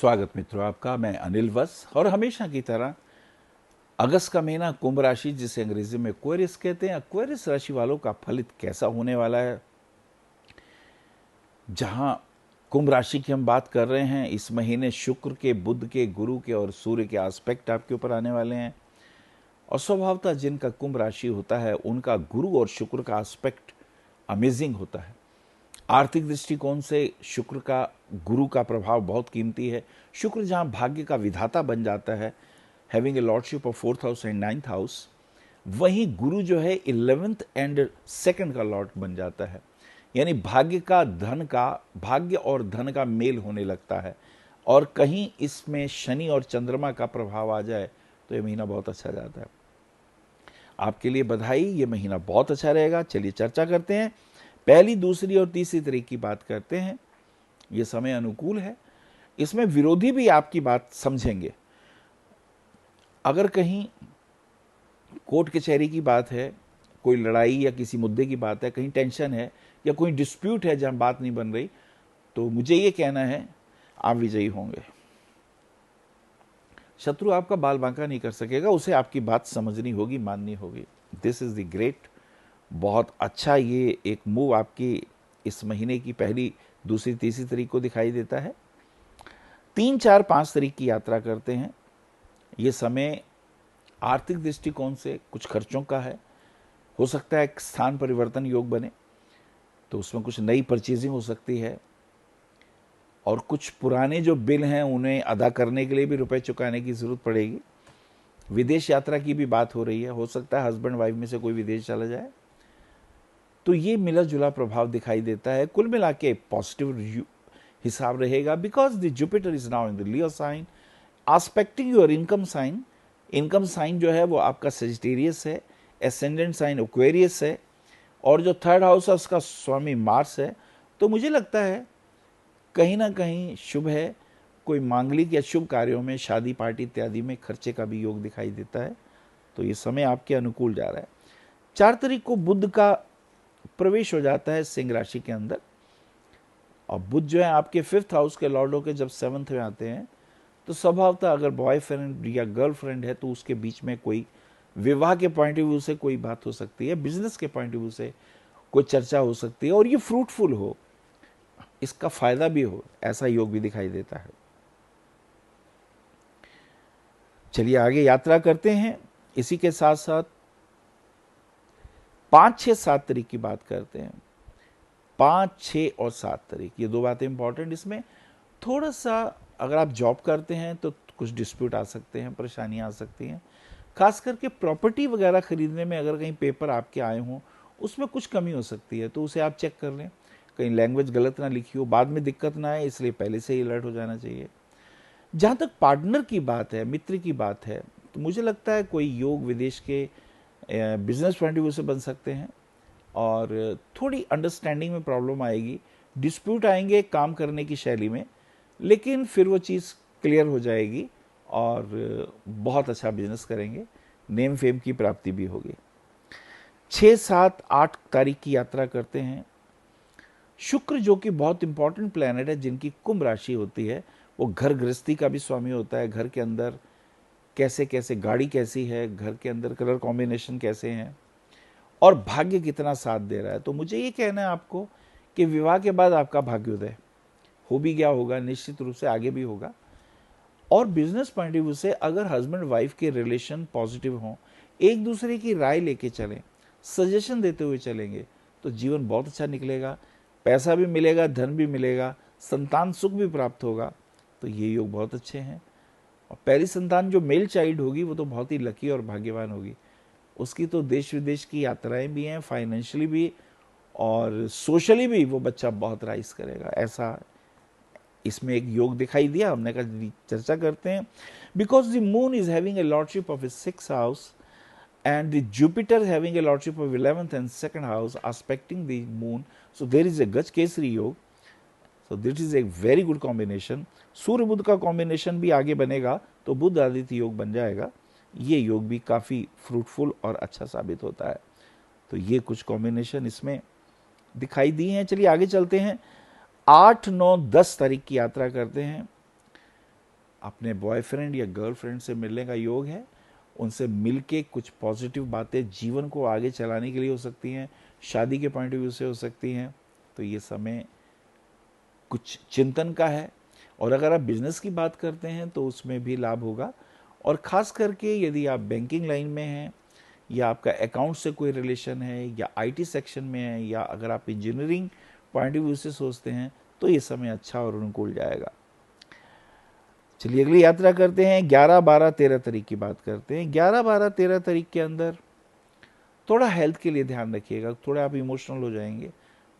स्वागत मित्रों आपका। मैं अनिल वत्स और हमेशा की तरह अगस्त का महीना कुंभ राशि जिसे अंग्रेजी में एक्वेरियस कहते हैं, एक्वेरियस राशि वालों का फलित कैसा होने वाला है। जहां कुंभ राशि की हम बात कर रहे हैं, इस महीने शुक्र के, बुध के, गुरु के और सूर्य के एस्पेक्ट आपके ऊपर आने वाले हैं। और स्वभावतः जिनका कुंभ राशि होता है उनका गुरु और शुक्र का एस्पेक्ट अमेजिंग होता है। आर्थिक दृष्टिकोण से शुक्र का, गुरु का प्रभाव बहुत कीमती है। शुक्र जहां भाग्य का विधाता बन जाता है, having a lordship of 4th house and 9th house, वहीं गुरु जो है 11th एंड 2nd का लॉर्ड बन जाता है। यानी भाग्य और धन का मेल होने लगता है। और कहीं इसमें शनि और चंद्रमा का प्रभाव आ जाए तो ये महीना बहुत अच्छा जाता है। आपके लिए बधाई, ये महीना बहुत अच्छा रहेगा। चलिए चर्चा करते हैं। पहली, दूसरी और तीसरी तारीख की बात करते हैं। ये समय अनुकूल है। इसमें विरोधी भी आपकी बात समझेंगे। अगर कहीं कोर्ट कचहरी की बात है, कोई लड़ाई या किसी मुद्दे की बात है, कहीं टेंशन है या कोई डिस्प्यूट है जहां बात नहीं बन रही, तो मुझे ये कहना है आप विजयी होंगे। शत्रु आपका बाल बांका नहीं कर सकेगा, उसे आपकी बात समझनी होगी, माननी होगी। This is the great. बहुत अच्छा ये एक मूव आपकी इस महीने की पहली, दूसरी, तीसरी तारीख को दिखाई देता है। 3, 4, 5 तारीख की यात्रा करते हैं। ये समय आर्थिक दृष्टिकोण से कुछ खर्चों का है। हो सकता है एक स्थान परिवर्तन योग बने, तो उसमें कुछ नई परचेजिंग हो सकती है। और कुछ पुराने जो बिल हैं उन्हें अदा करने के लिए भी रुपए चुकाने की जरूरत पड़ेगी। विदेश यात्रा की भी बात हो रही है। हो सकता है हस्बैंड वाइफ में से कोई विदेश चला जाए। तो ये मिला जुला प्रभाव दिखाई देता है। कुल मिला के पॉजिटिव हिसाब रहेगा, because the Jupiter is now in the Leo sign aspecting your income sign. Income sign जो है वो आपका सेजिटेरियस है, एसेंडेंट साइन एक्वेरियस है, और जो 3rd हाउस है उसका स्वामी मार्स है। तो मुझे लगता है कहीं ना कहीं शुभ है। कोई मांगलिक या शुभ कार्यों में, शादी, पार्टी इत्यादि में खर्चे का भी योग दिखाई देता है। तो ये समय आपके अनुकूल जा रहा है। 4 तारीख को बुध का प्रवेश हो जाता है सिंह राशि के अंदर। और बुध जो है आपके 5th हाउस के लॉर्ड होकर जब 7th में आते हैं, तो स्वभावतः अगर बॉयफ्रेंड या गर्लफ्रेंड है तो उसके बीच में कोई विवाह के पॉइंट ऑफ व्यू से कोई बात हो सकती है, बिजनेस के पॉइंट ऑफ व्यू से कोई चर्चा हो सकती है, और ये फ्रूटफुल हो, इसका फायदा भी हो, ऐसा योग भी दिखाई देता है। चलिए आगे यात्रा करते हैं। इसी के साथ साथ 5, 6, 7 तारीख की बात करते हैं। 5, 6 और 7 तारीख, ये 2 बातें इंपॉर्टेंट। इसमें थोड़ा सा अगर आप जॉब करते हैं तो कुछ डिस्प्यूट आ सकते हैं, परेशानियां आ सकती हैं। खास करके प्रॉपर्टी वगैरह खरीदने में अगर कहीं पेपर आपके आए हों, उसमें कुछ कमी हो सकती है, तो उसे आप चेक कर लें। कहीं लैंग्वेज गलत ना लिखी हो, बाद में दिक्कत ना आए, इसलिए पहले से ही अलर्ट हो जाना चाहिए। जहाँ तक पार्टनर की बात है, मित्र की बात है, तो मुझे लगता है कोई योग विदेश के बिजनेस पॉइंट ऑफ व्यू से बन सकते हैं। और थोड़ी अंडरस्टैंडिंग में प्रॉब्लम आएगी, डिस्प्यूट आएंगे काम करने की शैली में, लेकिन फिर वो चीज़ क्लियर हो जाएगी और बहुत अच्छा बिजनेस करेंगे। नेम फेम की प्राप्ति भी होगी। 6, 7, 8 तारीख की यात्रा करते हैं। शुक्र जो कि बहुत इंपॉर्टेंट प्लैनेट है, जिनकी कुंभ राशि होती है, वो घर गृहस्थी का भी स्वामी होता है। घर के अंदर कैसे कैसे गाड़ी कैसी है, घर के अंदर कलर कॉम्बिनेशन कैसे हैं, और भाग्य कितना साथ दे रहा है। तो मुझे ये कहना है आपको कि विवाह के बाद आपका भाग्योदय हो भी गया होगा, निश्चित रूप से आगे भी होगा। और बिजनेस पॉइंट ऑफ व्यू से अगर हस्बैंड वाइफ के रिलेशन पॉजिटिव हों, एक दूसरे की राय लेके चलें, सजेशन देते हुए चलेंगे, तो जीवन बहुत अच्छा निकलेगा। पैसा भी मिलेगा, धन भी मिलेगा, संतान सुख भी प्राप्त होगा। तो ये योग बहुत अच्छे हैं। और पहली संतान जो मेल चाइल्ड होगी वो तो बहुत ही लकी और भाग्यवान होगी। उसकी तो देश विदेश की यात्राएं भी हैं, फाइनेंशियली भी और सोशली भी वो बच्चा बहुत राइज करेगा। ऐसा इसमें एक योग दिखाई दिया। हमने कहा चर्चा करते हैं। Because the moon is having a lordship of 6th house and the Jupiter having a lordship of 11th and 2nd house aspecting the moon, so there is a Gaj Kesari Yog, so this is a very good combination. सूर्य बुध का combination भी आगे बनेगा तो बुध आदित्य योग बन जाएगा। ये योग भी काफ़ी फ्रूटफुल और अच्छा साबित होता है। तो ये कुछ कॉम्बिनेशन इसमें दिखाई दी हैं। चलिए आगे चलते हैं। 8, 9, 10 तारीख की यात्रा करते हैं। अपने बॉयफ्रेंड या गर्लफ्रेंड से मिलने का योग है। उनसे मिलके कुछ पॉजिटिव बातें जीवन को आगे चलाने के लिए हो सकती हैं, शादी के पॉइंट ऑफ व्यू से हो सकती हैं। तो ये समय कुछ चिंतन का है। और अगर आप बिजनेस की बात करते हैं तो उसमें भी लाभ होगा। और ख़ास करके यदि आप बैंकिंग लाइन में हैं, या आपका अकाउंट से कोई रिलेशन है, या आईटी सेक्शन में है, या अगर आप इंजीनियरिंग पॉइंट ऑफ व्यू से सोचते हैं, तो ये समय अच्छा और अनुकूल जाएगा। चलिए अगली यात्रा करते हैं। 11, 12, 13 तारीख की बात करते हैं। 11, 12, 13 तारीख के अंदर थोड़ा हेल्थ के लिए ध्यान रखिएगा। थोड़ा आप इमोशनल हो जाएंगे,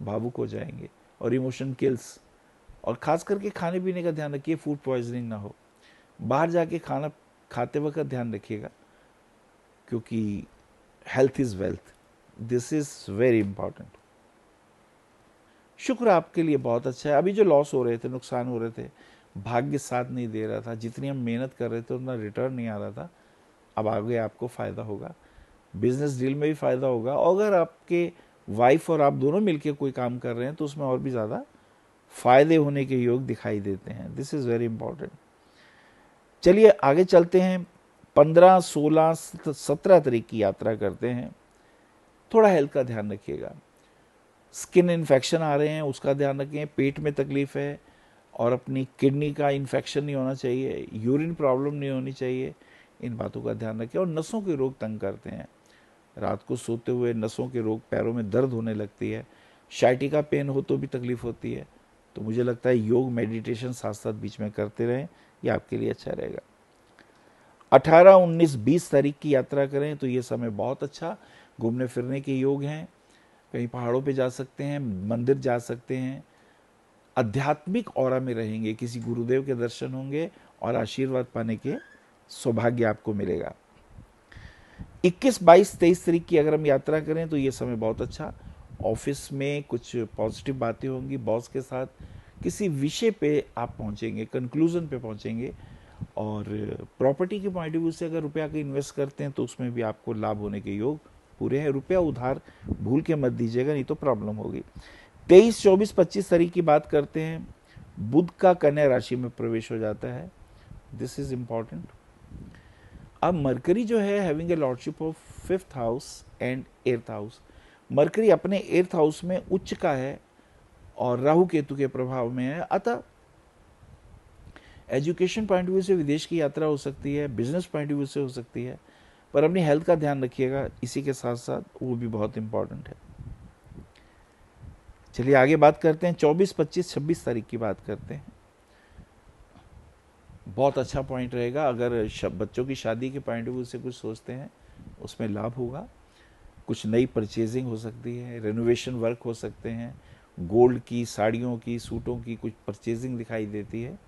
भावुक हो जाएंगे, और इमोशन किल्स। और ख़ास करके खाने पीने का ध्यान रखिए, फूड पॉइजनिंग ना हो। बाहर जाके खाना खाते वक्त ध्यान रखिएगा, क्योंकि health is wealth, this is very important. शुक्र आपके लिए बहुत अच्छा है। अभी जो लॉस हो रहे थे, नुकसान हो रहे थे, भाग्य साथ नहीं दे रहा था, जितनी हम मेहनत कर रहे थे उतना रिटर्न नहीं आ रहा था, अब आगे आपको फ़ायदा होगा। बिजनेस डील में भी फ़ायदा होगा। और अगर आपके वाइफ और आप दोनों मिलकर कोई काम कर रहे हैं तो उसमें और भी ज़्यादा फ़ायदे होने के योग दिखाई देते हैं। This is very important. चलिए आगे चलते हैं। 15, 16, 17 तारीख की यात्रा करते हैं। थोड़ा हेल्थ का ध्यान रखिएगा। स्किन इन्फेक्शन आ रहे हैं, उसका ध्यान रखें। पेट में तकलीफ़ है, और अपनी किडनी का इन्फेक्शन नहीं होना चाहिए, यूरिन प्रॉब्लम नहीं होनी चाहिए, इन बातों का ध्यान रखें। और नसों के रोग तंग करते हैं। रात को सोते हुए नसों के रोग, पैरों में दर्द होने लगती है, शाइटिका पेन हो तो भी तकलीफ होती है। तो मुझे लगता है योग मेडिटेशन साथ साथ बीच में करते रहें, ये आपके लिए अच्छा रहेगा। 18, 19, 20 तारीख की यात्रा करें तो ये समय बहुत अच्छा, घूमने फिरने के योग हैं। कहीं पहाड़ों पे जा सकते हैं, मंदिर जा सकते हैं, आध्यात्मिक ऑरा में रहेंगे, किसी गुरुदेव के दर्शन होंगे, और आशीर्वाद पाने के सौभाग्य आपको मिलेगा। 21, 22, 23 तारीख की अगर हम यात्रा करें तो ये समय बहुत अच्छा। ऑफिस में कुछ पॉजिटिव बातें होंगी, बॉस के साथ किसी विषय पे आप पहुंचेंगे, कंक्लूजन पे पहुंचेंगे। और प्रॉपर्टी के पॉइंट ऑफ व्यू से अगर रुपया के इन्वेस्ट करते हैं तो उसमें भी आपको लाभ होने के योग पूरे हैं। रुपया उधार भूल के मत दीजिएगा, नहीं तो प्रॉब्लम होगी। 23, 24, 25 तारीख की बात करते हैं। बुध का कन्या राशि में प्रवेश हो जाता है, दिस इज इंपॉर्टेंट। अब मरकरी जो है having a lordship of 5th house and 8th house. Mercury अपने 8th हाउस में उच्च का है और राहु केतु के प्रभाव में है। अतः एजुकेशन पॉइंट ऑफ व्यू से विदेश की यात्रा हो सकती है, बिजनेस पॉइंट ऑफ व्यू से हो सकती है, पर अपनी हेल्थ का ध्यान रखिएगा, इसी के साथ साथ वो भी बहुत इंपॉर्टेंट है। चलिए आगे बात करते हैं। 24, 25, 26 तारीख की बात करते हैं। बहुत अच्छा पॉइंट रहेगा। अगर बच्चों की शादी के पॉइंट ऑफ व्यू से कुछ सोचते हैं, उसमें लाभ होगा। कुछ नई परचेजिंग हो सकती है, रेनोवेशन वर्क हो सकते हैं, गोल्ड की, साड़ियों की, सूटों की कुछ परचेजिंग दिखाई देती है।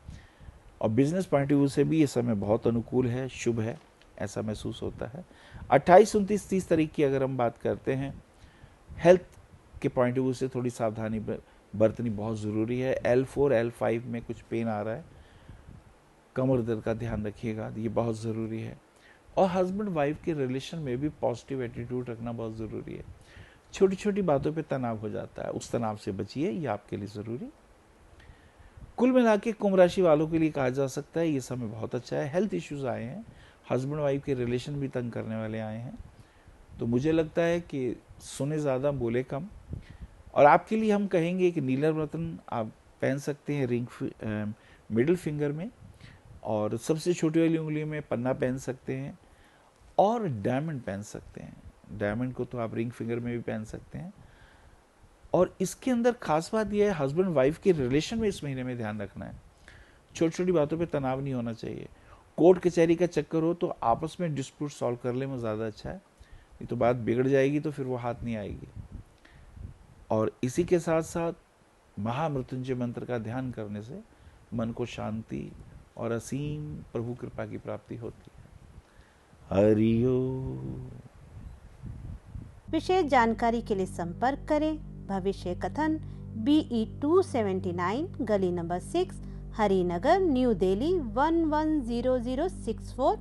और बिजनेस पॉइंट ऑफ व्यू से भी ये समय बहुत अनुकूल है, शुभ है, ऐसा महसूस होता है। 28, 29, 30 तारीख की अगर हम बात करते हैं, हेल्थ के पॉइंट ऑफ व्यू से थोड़ी सावधानी बरतनी बहुत ज़रूरी है। L4, L5 में कुछ पेन आ रहा है, कमर दर्द का ध्यान रखिएगा, ये बहुत ज़रूरी है। और हस्बैंड वाइफ के रिलेशन में भी पॉजिटिव एटीट्यूड रखना बहुत ज़रूरी है। छोटी छोटी बातों पे तनाव हो जाता है, उस तनाव से बचिए, ये आपके लिए ज़रूरी। कुल मिला के कुंभ राशि वालों के लिए कहा जा सकता है ये समय बहुत अच्छा है। हेल्थ इश्यूज आए हैं, हस्बैंड वाइफ के रिलेशन भी तंग करने वाले आए हैं, तो मुझे लगता है कि सुने ज़्यादा बोले कम। और आपके लिए हम कहेंगे कि नीलम रत्न आप पहन सकते हैं रिंग मिडिल फिंगर में, और सबसे छोटी वाली उंगली में पन्ना पहन सकते हैं, और डायमंड पहन सकते हैं। डायमंड को तो आप रिंग फिंगर में भी पहन सकते हैं। और इसके अंदर खास बात यह है, हस्बैंड वाइफ के रिलेशन में इस महीने में ध्यान रखना है। छोटी छोटी बातों पे तनाव नहीं होना चाहिए। कोर्ट कचहरी का चक्कर हो तो आपस में डिस्प्यूट सॉल्व कर ले में ज़्यादा अच्छा है, नहीं तो बात बिगड़ जाएगी तो फिर वो हाथ नहीं आएगी। और इसी के साथ साथ महामृत्युंजय मंत्र का ध्यान करने से मन को शांति और असीम प्रभु कृपा की प्राप्ति होती है। हरिओम। विशेष जानकारी के लिए संपर्क करें भविष्य कथन BE 279 गली नंबर 6 हरिनगर न्यू दिल्ली 110064।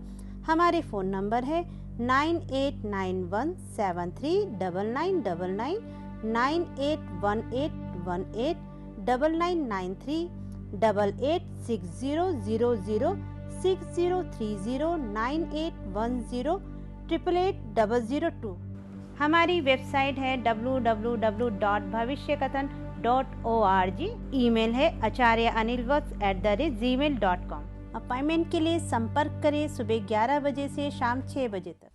हमारे फ़ोन नंबर है 9891739999, 9818189993, 886000 603098108802। हमारी वेबसाइट है www.bhavishyakathan.org। ईमेल है acharyaanilvats@gmail.com। अपॉइंटमेंट के लिए संपर्क करें सुबह 11 बजे से शाम 6 बजे तक।